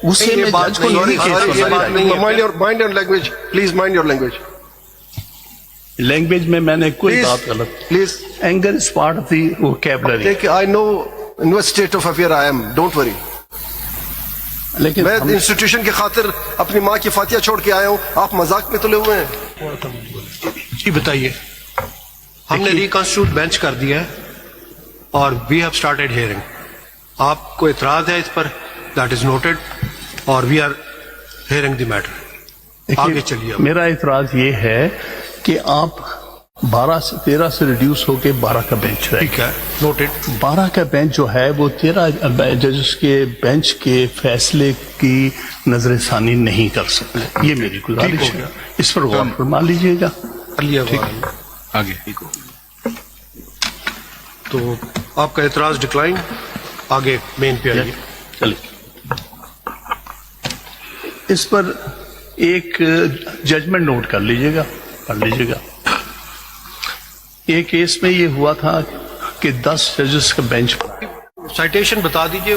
غصے میں جج کو نہیں mind your language please, mind your language. Language میں نے کوئی بات غلط. Please anger is part of the vocabulary. I know in what state of affair I am, don't worry. لیکن میں انسٹیٹیوشن کی خاطر اپنی ماں کی فاتحہ چھوڑ کے آیا ہوں، آپ مذاق میں تلے ہوئے ہیں. جی بتائیے. ہم نے ریکنسٹیٹیوٹ بینچ کر دیا ہے اور وی ہیو اسٹارٹیڈ ہیئرنگ. آپ کو اعتراض ہے اس پر؟ دیٹ از نوٹڈ اور we are hearing the matter. آگے چلیے. میرا اعتراض یہ ہے کہ آپ 12 سے 13 سے ریڈیوس ہو کے 12 کا بینچ رہے. ٹھیک ہے، نوٹڈ. 12 کا بینچ جو ہے وہ 13 ججز کے بینچ کے فیصلے کی نظر ثانی نہیں کر سکتے. یہ میری گزارش ہے، اس پر غور فرما لیجیے گا. آگے تو آپ کا اعتراض ڈکلائن. آگے مین پہ آئیے. چلیے. اس پر ایک ججمنٹ نوٹ کر لیجیے گا، پڑھ لیجیے گا. ایک کیس میں یہ ہوا تھا کہ 10 ججز کا بینچ. سائٹیشن بتا دیجئے.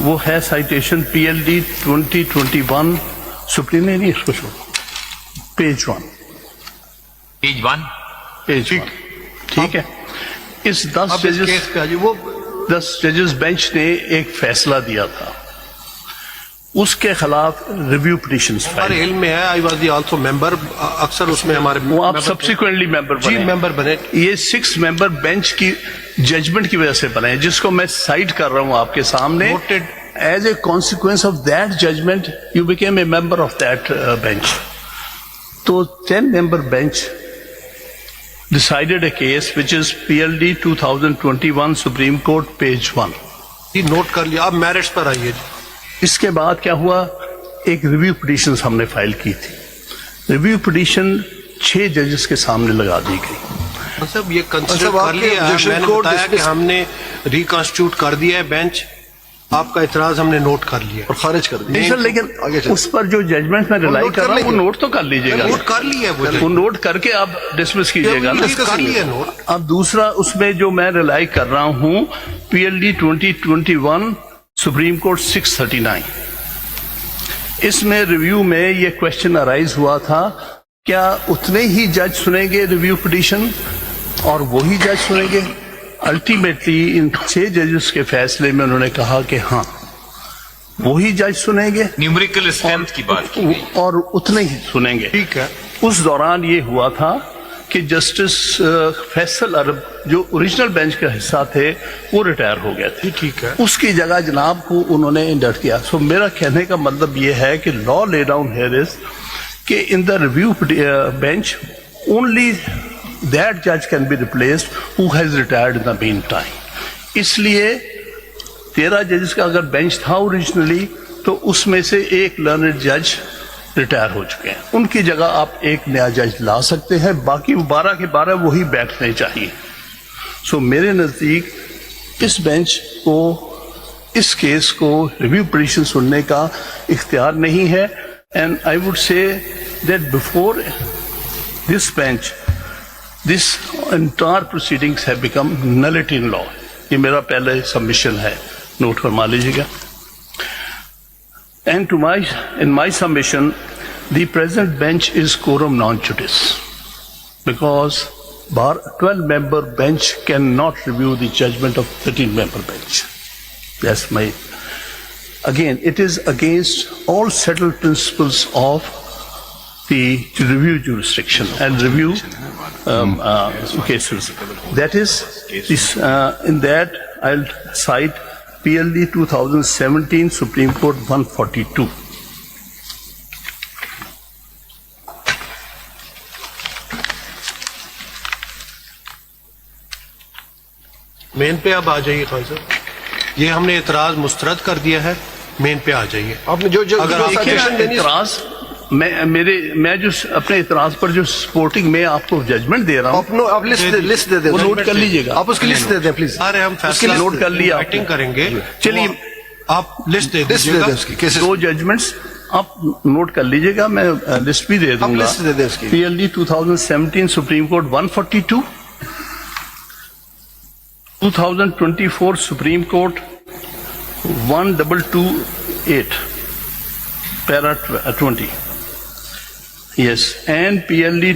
وہ ہے سائٹیشن PLD 2021 سپریم. نہیں اس کو چھوڑو، پیج 1. ٹھیک ہے. اس 10 ججز کیس پہ آئیے. وہ 10 ججز بینچ نے ایک فیصلہ دیا تھا، اس کے خلاف ریویو پٹیشنز ہمارے علم میں ہے. آئی واز دی آلسو ممبر. اکثر اس میں ہمارے وہ آپ سبسیکوینٹلی ممبر جی ممبر بنے. یہ 6 ممبر بینچ کی ججمنٹ کی وجہ سے بنے، جس کو میں سائٹ کر رہا ہوں آپ کے سامنے. As a consequence of that judgement you became a member of that bench. تو 10 member bench decided a case which is PLD 2021 Supreme Court page 1. G note کر لیا. آپ میرٹس پر آئیے. اس کے بعد کیا ہوا، ایک ریویو پٹیشن ہم نے فائل کی تھی. ریویو پٹیشن 6 ججز کے سامنے لگا دی گئی. صاحب یہ کنسیڈر کر لیا. میں نے بتایا کہ ہم نے ریکنسٹیٹیوٹ کر دیا ہے بینچ. آپ کا اعتراض ہم نے نوٹ کر لیا اور خارج کر دیا. سر لیکن اس پر جو ججمنٹ میں ریلائی کر رہا ہوں وہ نوٹ تو کر لیجیے گا. نوٹ کر لیا ہے. وہ نوٹ کر کے آپ ڈسمس کیجیے گا. کر لیا نوٹ. اب دوسرا اس میں جو میں ریلائی کر رہا ہوں PLD 2021 سپریم کورٹ 639. اس میں ریویو میں یہ کوشچن ارائز ہوا تھا، کیا اتنے ہی جج سنیں گے ریویو پٹیشن اور وہی جج سنیں گے؟ الٹیمیٹلی ان 6 ججز کے فیصلے میں انہوں نے کہا کہ ہاں وہی جج سنیں گے، نیومریکل اسٹرینتھ کی بات کی گئی اور اتنے ہی سنیں گے. ٹھیک ہے. اس دوران یہ ہوا تھا کہ جسٹس فیصل عرب جو اوریجنل بینچ کا حصہ تھے وہ ریٹائر ہو گئے تھے. ٹھیک ہے. اس کی جگہ جناب کو انہوں نے انڈکٹ کیا. سو میرا کہنے کا مطلب یہ ہے کہ لا لے ڈاؤن ہیئر از کہ in the review bench only that judge can be replaced who has retired in the meantime. اس لیے 13 ججز کا اگر بینچ تھا اوریجنلی تو اس میں سے ایک لرنڈ جج ریٹائر ہو چکے ہیں. ان کی جگہ آپ ایک نیا جج لا سکتے ہیں، باقی 12 کے 12 وہی بیٹھنے چاہیے. سو میرے نزدیک اس بینچ کو اس کیس کو ریویو پٹیشن سننے کا اختیار نہیں ہے. And I would say that before this bench this entire proceedings have become nullity in law. یہ میرا پہلے سبمیشن ہے، نوٹ فرما لیجیے گا. And in my submission, the present bench is quorum non judice because 12-member bench cannot review the judgment of 13-member bench. That's my. Again, it is against all settled principles of the review jurisdiction and review cases. That is, in that I'll cite PLD 2017 Supreme Court 142. مین پہ اب آ جائیے خان صاحب. یہ ہم نے اعتراض مسترد کر دیا ہے. مین پہ آ جائیے. آپ نے جو اگر آپ اعتراض میں جو اپنے اعتراض پر جو سپورٹنگ میں آپ کو ججمنٹ دے رہا ہوں آپ لسٹ دے دیں. وہ نوٹ کر لیجیے گا. آپ اس کی لسٹ دے دیں پلیز. ارے ہم فیصلہ نوٹ کر لیا ایکٹنگ کریں گے. چلیے آپ لسٹ دے دیجیے گا. 2 ججمنٹس آپ نوٹ کر لیجیے گا. میں لسٹ بھی دے دوں گا. لسٹ دے دیں اس کی. PLD 2017 supreme court 142, 2024 supreme court 1228, para 20. Yes, and PLD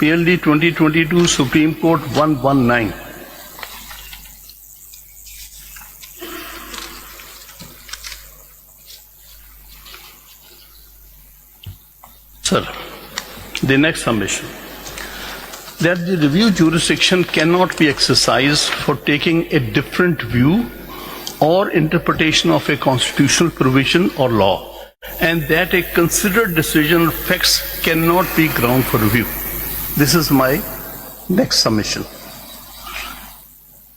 PLD 2022 Supreme Court 119. Sir, the next submission, that the review jurisdiction cannot be exercised for taking a different view or interpretation of a constitutional provision or law, and that a considered decision or facts cannot be ground for review. This is my next submission.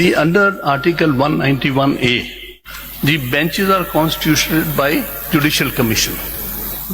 The under Article 191A, the benches are constituted by Judicial Commission.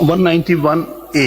191A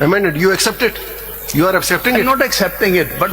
amended. You accept it? You are accepting I'm it? not accepting it, but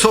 so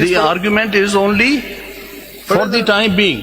The argument is only for the time being.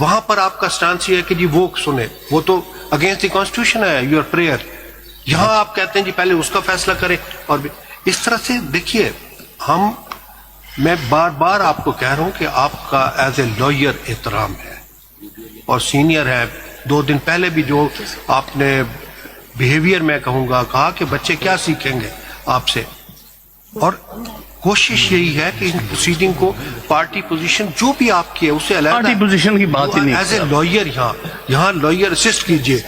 وہاں پر آپ کا stance یہ ہے کہ جی وہ سنے، وہ تو اگینسٹ دی کانسٹیٹیوشن ہے، یور پریئر. یہاں آپ کہتے ہیں جی پہلے اس کا فیصلہ کریں. اور اس طرح سے دیکھیے، میں بار بار آپ کو کہہ رہا ہوں کہ آپ کا ایز اے لائر احترام ہے اور سینئر ہے. 2 دن پہلے بھی جو آپ نے بیہیویئر میں کہا کہ بچے کیا سیکھیں گے آپ سے، اور کوشش یہی ہے کہ ان پروسیڈنگ کو پارٹی پوزیشن جو بھی آپ کی ہے اسے علیحدہ پارٹی پوزیشن کی بات ہی نہیں ایز اے لائر یہاں لائر اسسٹ کیجئے.